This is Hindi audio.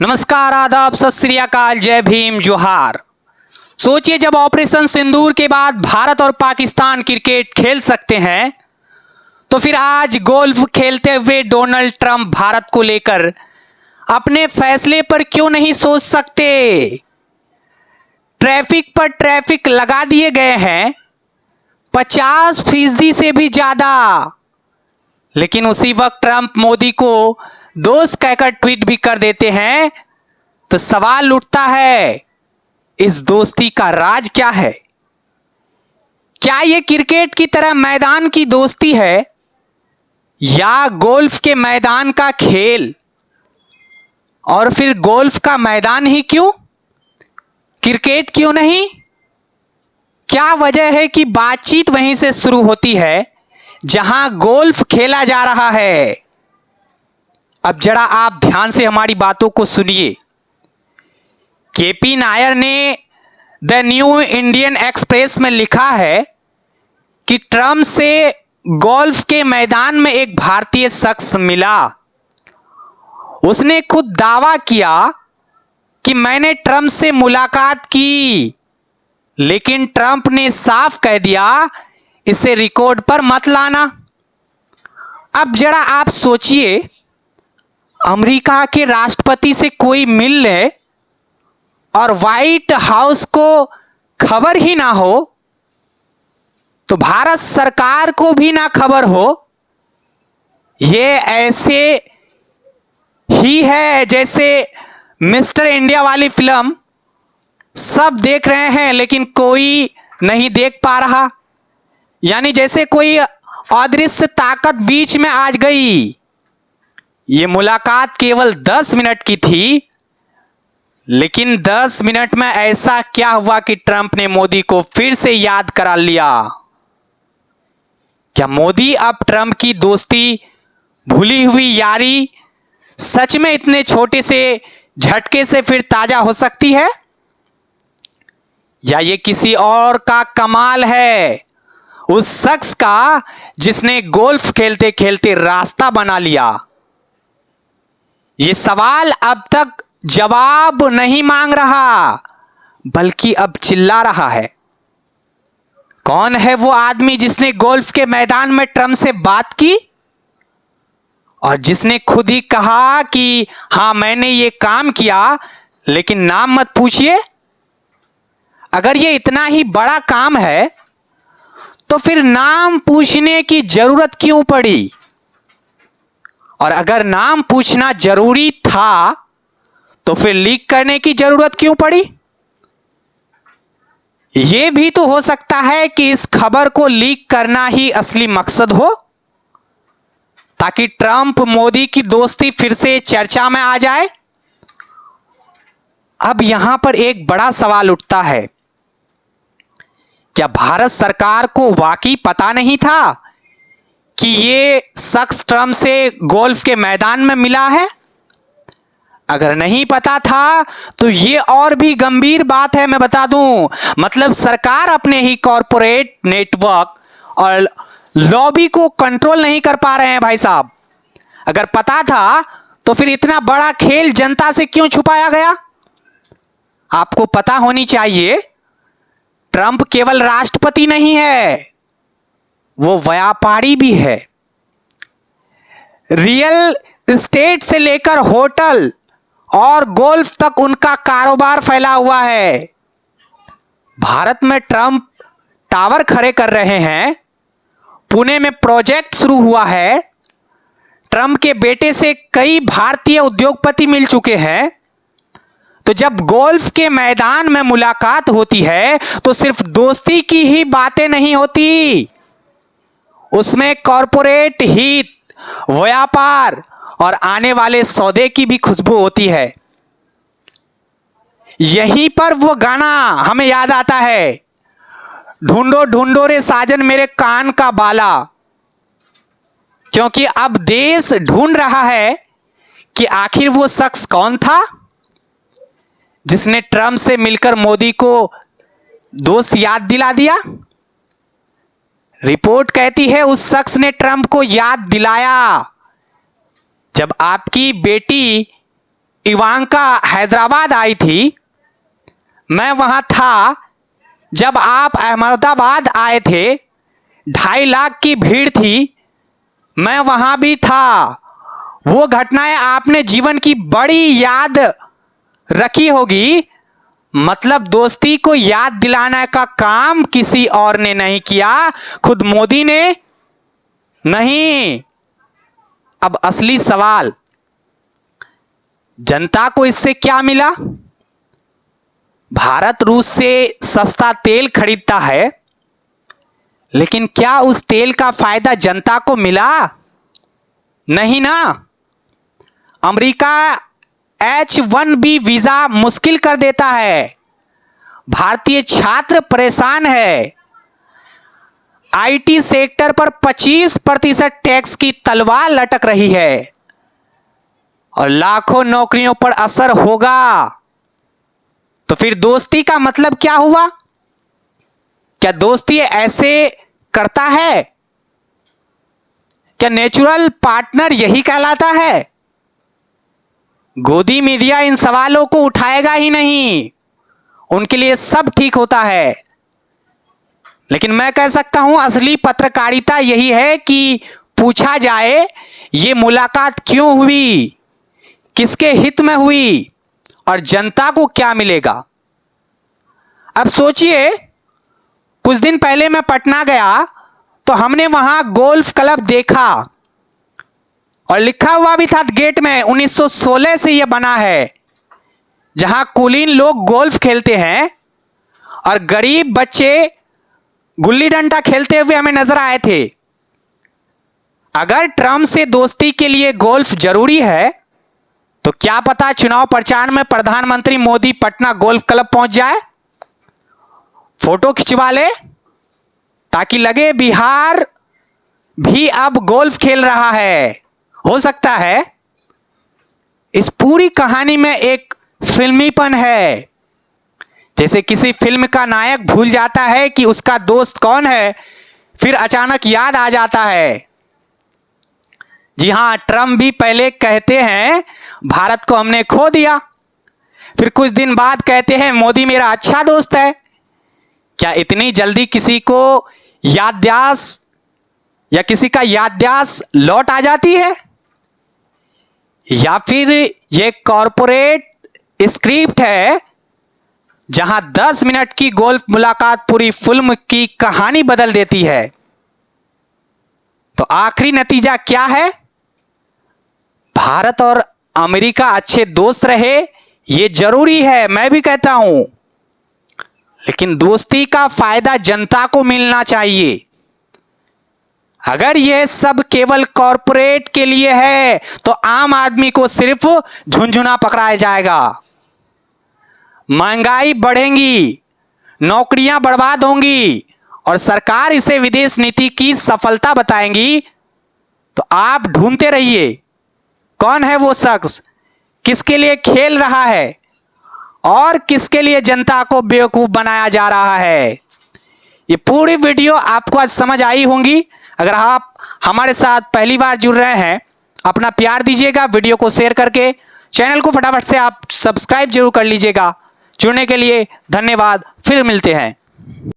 नमस्कार, आदाब, सत श्री अकाल, जय भीम, जोहार। सोचिए, जब ऑपरेशन सिंदूर के बाद भारत और पाकिस्तान क्रिकेट खेल सकते हैं तो फिर आज गोल्फ खेलते हुए डोनाल्ड ट्रंप भारत को लेकर अपने फैसले पर क्यों नहीं सोच सकते। ट्रैफिक पर ट्रैफिक लगा दिए गए हैं 50% से भी ज्यादा, लेकिन उसी वक्त ट्रंप मोदी को दोस्त कहकर ट्वीट भी कर देते हैं। तो सवाल उठता है, इस दोस्ती का राज क्या है? क्या यह क्रिकेट की तरह मैदान की दोस्ती है या गोल्फ के मैदान का खेल? और फिर गोल्फ का मैदान ही क्यों, क्रिकेट क्यों नहीं? क्या वजह है कि बातचीत वहीं से शुरू होती है जहां गोल्फ खेला जा रहा है? अब जरा आप ध्यान से हमारी बातों को सुनिए। केपी नायर ने द न्यू इंडियन एक्सप्रेस में लिखा है कि ट्रंप से गोल्फ के मैदान में एक भारतीय शख्स मिला। उसने खुद दावा किया कि मैंने ट्रंप से मुलाकात की, लेकिन ट्रंप ने साफ कह दिया इसे रिकॉर्ड पर मत लाना। अब जरा आप सोचिए, अमेरिका के राष्ट्रपति से कोई मिल ले और व्हाइट हाउस को खबर ही ना हो, तो भारत सरकार को भी ना खबर हो। ये ऐसे ही है जैसे मिस्टर इंडिया वाली फिल्म सब देख रहे हैं लेकिन कोई नहीं देख पा रहा, यानी जैसे कोई अदृश्य ताकत बीच में आ गई। ये मुलाकात केवल 10 मिनट की थी, लेकिन 10 मिनट में ऐसा क्या हुआ कि ट्रंप ने मोदी को फिर से याद करा लिया। क्या मोदी अब ट्रंप की दोस्ती, भूली हुई यारी सच में इतने छोटे से झटके से फिर ताजा हो सकती है, या ये किसी और का कमाल है, उस शख्स का जिसने गोल्फ खेलते खेलते रास्ता बना लिया? ये सवाल अब तक जवाब नहीं मांग रहा, बल्कि अब चिल्ला रहा है। कौन है वो आदमी जिसने गोल्फ के मैदान में ट्रंप से बात की और जिसने खुद ही कहा कि हां मैंने ये काम किया, लेकिन नाम मत पूछिए? अगर ये इतना ही बड़ा काम है तो फिर नाम पूछने की जरूरत क्यों पड़ी? और अगर नाम पूछना जरूरी था तो फिर लीक करने की जरूरत क्यों पड़ी? यह भी तो हो सकता है कि इस खबर को लीक करना ही असली मकसद हो, ताकि ट्रंप मोदी की दोस्ती फिर से चर्चा में आ जाए। अब यहां पर एक बड़ा सवाल उठता है, क्या भारत सरकार को वाकई पता नहीं था कि ये शख्स ट्रंप से गोल्फ के मैदान में मिला है? अगर नहीं पता था तो ये और भी गंभीर बात है, मैं बता दूं। मतलब सरकार अपने ही कॉरपोरेट नेटवर्क और लॉबी को कंट्रोल नहीं कर पा रहे हैं भाई साहब। अगर पता था तो फिर इतना बड़ा खेल जनता से क्यों छुपाया गया? आपको पता होनी चाहिए, ट्रंप केवल राष्ट्रपति नहीं है, वो व्यापारी भी है। रियल एस्टेट से लेकर होटल और गोल्फ तक उनका कारोबार फैला हुआ है। भारत में ट्रंप टावर खड़े कर रहे हैं, पुणे में प्रोजेक्ट शुरू हुआ है, ट्रंप के बेटे से कई भारतीय उद्योगपति मिल चुके हैं। तो जब गोल्फ के मैदान में मुलाकात होती है तो सिर्फ दोस्ती की ही बातें नहीं होती, उसमें कॉरपोरेट हित, व्यापार और आने वाले सौदे की भी खुशबू होती है। यहीं पर वो गाना हमें याद आता है, ढूंढो ढूंढो रे साजन मेरे कान का बाला। क्योंकि अब देश ढूंढ रहा है कि आखिर वो शख्स कौन था जिसने ट्रंप से मिलकर मोदी को दोस्त याद दिला दिया। रिपोर्ट कहती है उस शख्स ने ट्रंप को याद दिलाया जब आपकी बेटी इवांका हैदराबाद आई थी, मैं वहां था जब आप अहमदाबाद आए थे, 2.5 लाख की भीड़ थी, मैं वहां भी था। वो घटनाएं आपने जीवन की बड़ी याद रखी होगी। मतलब दोस्ती को याद दिलाने का काम किसी और ने नहीं किया, खुद मोदी ने नहीं। अब असली सवाल, जनता को इससे क्या मिला? भारत रूस से सस्ता तेल खरीदता है, लेकिन क्या उस तेल का फायदा जनता को मिला? नहीं ना। अमेरिका H-1B वीजा मुश्किल कर देता है, भारतीय छात्र परेशान है, IT सेक्टर पर 25% टैक्स की तलवार लटक रही है और लाखों नौकरियों पर असर होगा। तो फिर दोस्ती का मतलब क्या हुआ? क्या दोस्ती ऐसे करता है? क्या नेचुरल पार्टनर यही कहलाता है? गोदी मीडिया इन सवालों को उठाएगा ही नहीं, उनके लिए सब ठीक होता है। लेकिन मैं कह सकता हूं असली पत्रकारिता यही है कि पूछा जाए ये मुलाकात क्यों हुई, किसके हित में हुई और जनता को क्या मिलेगा। अब सोचिए, कुछ दिन पहले मैं पटना गया तो हमने वहां गोल्फ क्लब देखा और लिखा हुआ भी था गेट में 1916 से यह बना है, जहां कुलीन लोग गोल्फ खेलते हैं और गरीब बच्चे गुल्ली डंडा खेलते हुए हमें नजर आए थे। अगर ट्रंप से दोस्ती के लिए गोल्फ जरूरी है तो क्या पता चुनाव प्रचार में प्रधानमंत्री मोदी पटना गोल्फ क्लब पहुंच जाए, फोटो खिंचवा ले, ताकि लगे बिहार भी अब गोल्फ खेल रहा है। हो सकता है इस पूरी कहानी में एक फिल्मीपन है, जैसे किसी फिल्म का नायक भूल जाता है कि उसका दोस्त कौन है, फिर अचानक याद आ जाता है। जी हां, ट्रंप भी पहले कहते हैं भारत को हमने खो दिया, फिर कुछ दिन बाद कहते हैं मोदी मेरा अच्छा दोस्त है। क्या इतनी जल्दी किसी को याददाश्त या किसी का याददाश्त लौट आ जाती है? या फिर यह कॉरपोरेट स्क्रिप्ट है जहां 10 मिनट की गोल्फ मुलाकात पूरी फिल्म की कहानी बदल देती है? तो आखिरी नतीजा क्या है? भारत और अमेरिका अच्छे दोस्त रहे, यह जरूरी है, मैं भी कहता हूं, लेकिन दोस्ती का फायदा जनता को मिलना चाहिए। अगर यह सब केवल कॉरपोरेट के लिए है तो आम आदमी को सिर्फ झुनझुना पकड़ाया जाएगा, महंगाई बढ़ेगी, नौकरियां बर्बाद होंगी और सरकार इसे विदेश नीति की सफलता बताएंगी। तो आप ढूंढते रहिए कौन है वो शख्स, किसके लिए खेल रहा है और किसके लिए जनता को बेवकूफ बनाया जा रहा है। ये पूरी वीडियो आपको आज समझ आई होंगी। अगर आप हमारे साथ पहली बार जुड़ रहे हैं, अपना प्यार दीजिएगा वीडियो को शेयर करके, चैनल को फटाफट से आप सब्सक्राइब जरूर कर लीजिएगा। जुड़ने के लिए धन्यवाद, फिर मिलते हैं।